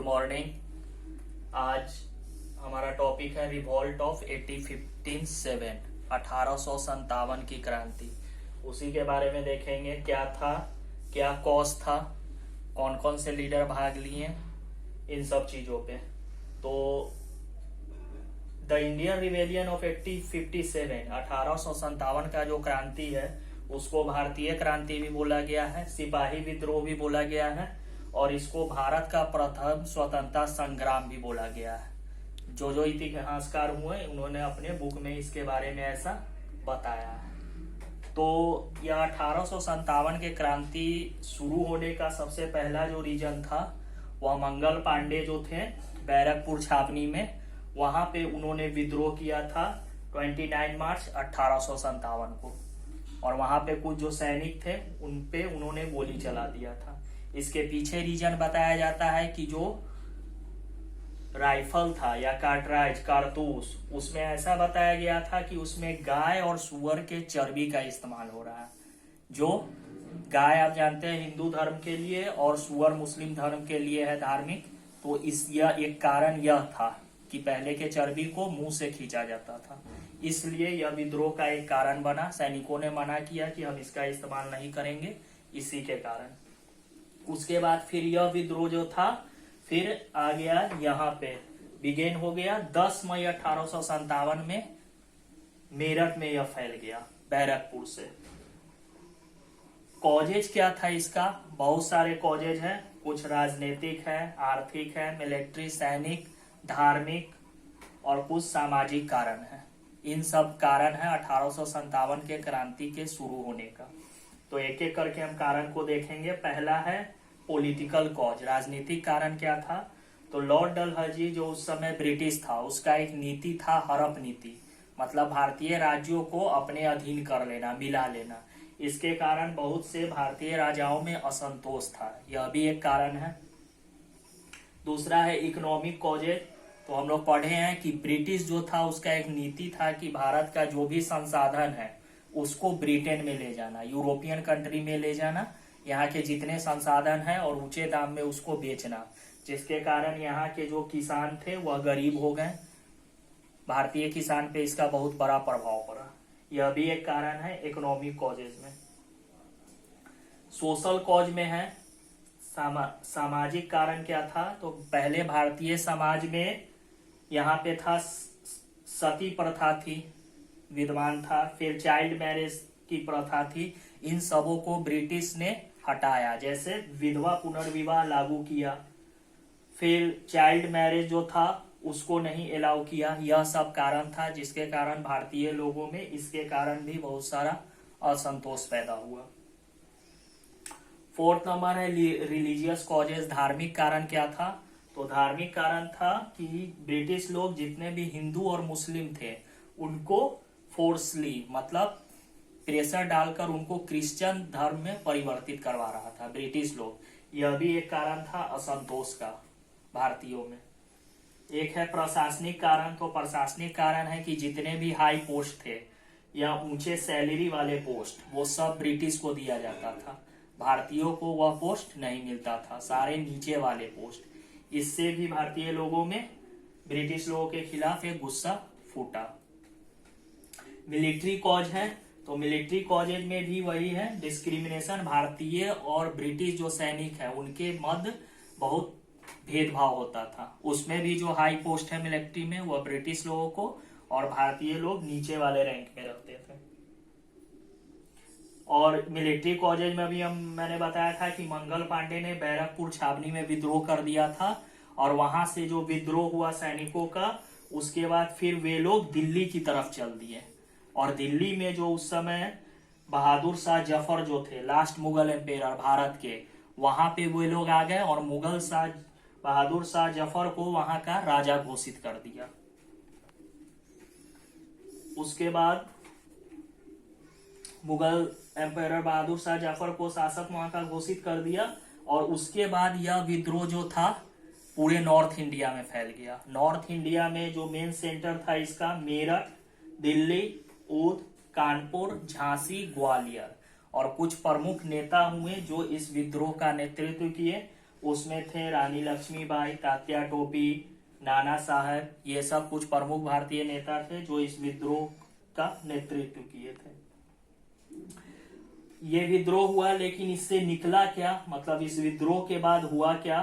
Morning. आज हमारा topic है रिवॉल्ट ऑफ 1857, 1857 की क्रांति। उसी के बारे में देखेंगे क्या था, क्या कॉज था, कौन कौन से लीडर भाग लिए, इन सब चीजों पे। तो द इंडियन रिवेलियन ऑफ 1857, 1857 का जो क्रांति है उसको भारतीय क्रांति भी बोला गया है, सिपाही विद्रोह भी बोला गया है और इसको भारत का प्रथम स्वतंत्रता संग्राम भी बोला गया है। जो इतिहासकार हुए उन्होंने अपने बुक में इसके बारे में ऐसा बताया है। तो यह 1857 के क्रांति शुरू होने का सबसे पहला जो रीजन था वह मंगल पांडे जो थे बैरकपुर छावनी में, वहां पे उन्होंने विद्रोह किया था 29 मार्च 1857 को। और वहां पे कुछ जो सैनिक थे उन पे उन्होंने गोली चला दिया था। इसके पीछे रीजन बताया जाता है कि जो राइफल था या कार्ट्राइज कारतूस, उसमें ऐसा बताया गया था कि उसमें गाय और सुअर के चर्बी का इस्तेमाल हो रहा है। जो गाय आप जानते हैं हिंदू धर्म के लिए और सुअर मुस्लिम धर्म के लिए है धार्मिक। तो यह एक कारण यह था कि पहले के चर्बी को मुंह से खींचा जाता था, इसलिए यह विद्रोह का एक कारण बना। सैनिकों ने मना किया कि हम इसका इस्तेमाल नहीं करेंगे, इसी के कारण। उसके बाद फिर यह विद्रोह जो था फिर आ गया यहाँ पे बिगेन हो गया 10 मई 1857 में मेरठ में। यह फैल गया बैरकपुर से। कॉजेज क्या था इसका? बहुत सारे कॉजेज हैं। कुछ राजनीतिक है, आर्थिक है, मिलिट्री सैनिक, धार्मिक और कुछ सामाजिक कारण है। इन सब कारण है 1857 के क्रांति के शुरू होने का। तो एक एक करके हम कारण को देखेंगे। पहला है पॉलिटिकल कॉज, राजनीतिक कारण क्या था? तो लॉर्ड डलहौजी जो उस समय ब्रिटिश था, उसका एक नीति था हड़प नीति, मतलब भारतीय राज्यों को अपने अधीन कर लेना, मिला लेना। इसके कारण बहुत से भारतीय राजाओं में असंतोष था, यह भी एक कारण है। दूसरा है इकोनॉमिक कॉजेज। तो हम लोग पढ़े हैं कि ब्रिटिश जो था उसका एक नीति था कि भारत का जो भी संसाधन है उसको ब्रिटेन में ले जाना, यूरोपियन कंट्री में ले जाना, यहाँ के जितने संसाधन हैं और ऊंचे दाम में उसको बेचना, जिसके कारण यहाँ के जो किसान थे वह गरीब हो गए। भारतीय किसान पे इसका बहुत बड़ा प्रभाव पड़ा। यह भी एक कारण है इकोनॉमिक कॉजेज में। सोशल कॉज में है सामाजिक कारण क्या था? तो पहले भारतीय समाज में यहाँ पे था सती प्रथा थी, विद्वान था। फिर चाइल्ड मैरिज की प्रथा थी। इन सबों को ब्रिटिश ने हटाया, जैसे विधवा पुनर्विवाह लागू किया। फिर चाइल्ड मैरिज जो था उसको नहीं अलाउ किया। यह सब कारण था जिसके कारण भारतीय लोगों में इसके कारण भी बहुत सारा असंतोष पैदा हुआ। फोर्थ नंबर है रिलीजियस कॉजेज, धार्मिक कारण क्या था? तो धार्मिक कारण था कि ब्रिटिश लोग जितने भी हिंदू और मुस्लिम थे उनको फोर्सली, मतलब प्रेशर डालकर उनको क्रिश्चियन धर्म में परिवर्तित करवा रहा था ब्रिटिश लोग। यह भी एक कारण था असंतोष का भारतीयों में। एक है प्रशासनिक कारण। तो प्रशासनिक कारण है कि जितने भी हाई पोस्ट थे या ऊंचे सैलरी वाले पोस्ट वो सब ब्रिटिश को दिया जाता था, भारतीयों को वह पोस्ट नहीं मिलता था, सारे नीचे वाले पोस्ट। इससे भी भारतीय लोगों में ब्रिटिश लोगों के खिलाफ एक गुस्सा फूटा। मिलिट्री कॉज है। तो मिलिट्री कॉजेज में भी वही है, डिस्क्रिमिनेशन। भारतीय और ब्रिटिश जो सैनिक है उनके मध्य बहुत भेदभाव होता था। उसमें भी जो हाई पोस्ट है मिलिट्री में वह ब्रिटिश लोगों को और भारतीय लोग नीचे वाले रैंक में रखते थे। और मिलिट्री कॉजेज में भी मैंने बताया था कि मंगल पांडे ने बैरकपुर छावनी में विद्रोह कर दिया था और वहां से जो विद्रोह हुआ सैनिकों का, उसके बाद फिर वे लोग दिल्ली की तरफ चल दिए। और दिल्ली में जो उस समय बहादुर शाह जफर जो थे, लास्ट मुगल एम्पेयर भारत के, वहां पे वे लोग आ गए और बहादुर शाह जफर को वहां का राजा घोषित कर दिया। उसके बाद मुगल एम्पायर बहादुर शाह जफर को शासक वहां का घोषित कर दिया। और उसके बाद यह विद्रोह जो था पूरे नॉर्थ इंडिया में फैल गया। नॉर्थ इंडिया में जो मेन सेंटर था इसका मेरठ, दिल्ली, उध, कानपुर, झांसी, ग्वालियर। और कुछ प्रमुख नेता हुए जो इस विद्रोह का नेतृत्व किए। उसमें थे रानी लक्ष्मीबाई, तात्या टोपी, नाना साहब, ये सब कुछ प्रमुख भारतीय नेता थे जो इस विद्रोह का नेतृत्व किए थे। ये विद्रोह हुआ, लेकिन इससे निकला क्या, मतलब इस विद्रोह के बाद हुआ क्या?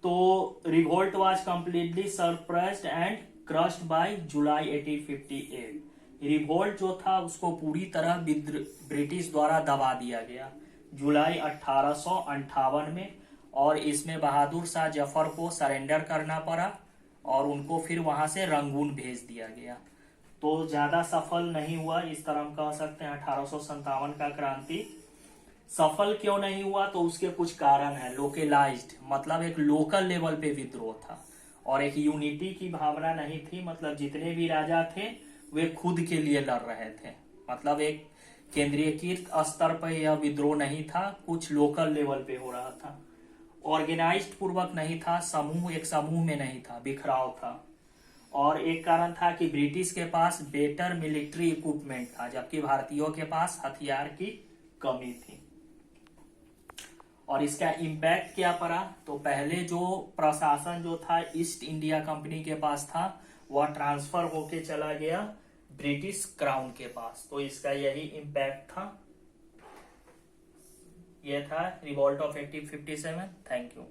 तो revolt was completely suppressed and crushed by July 1858। Revolt जो था उसको पूरी तरह ब्रिटिश द्वारा दबा दिया गया जुलाई 1858 में, और इसमें बहादुर शाह जफर को सरेंडर करना पड़ा और उनको फिर वहां से रंगून भेज दिया गया। तो ज्यादा सफल नहीं हुआ, इस तरह हम कह सकते हैं 1857 का क्रांति सफल क्यों नहीं हुआ? तो उसके कुछ कारण है। लोकलाइज्ड मतलब एक लोकल लेवल पे विद्रोह था और एक यूनिटी की भावना नहीं थी, मतलब जितने भी राजा थे वे खुद के लिए लड़ रहे थे, मतलब एक केंद्रीयकृत स्तर पर यह विद्रोह नहीं था, कुछ लोकल लेवल पे हो रहा था। ऑर्गेनाइज्ड पूर्वक नहीं था, एक समूह में नहीं था, बिखराव था। और एक कारण था कि ब्रिटिश के पास बेटर मिलिट्री इक्विपमेंट था, जबकि भारतीयों के पास हथियार की कमी थी। और इसका इम्पैक्ट क्या पड़ा? तो पहले जो प्रशासन जो था ईस्ट इंडिया कंपनी के पास था, वह ट्रांसफर होके चला गया ब्रिटिश क्राउन के पास। तो इसका यही इम्पैक्ट था। यह था रिवॉल्ट ऑफ 1857। Thank you.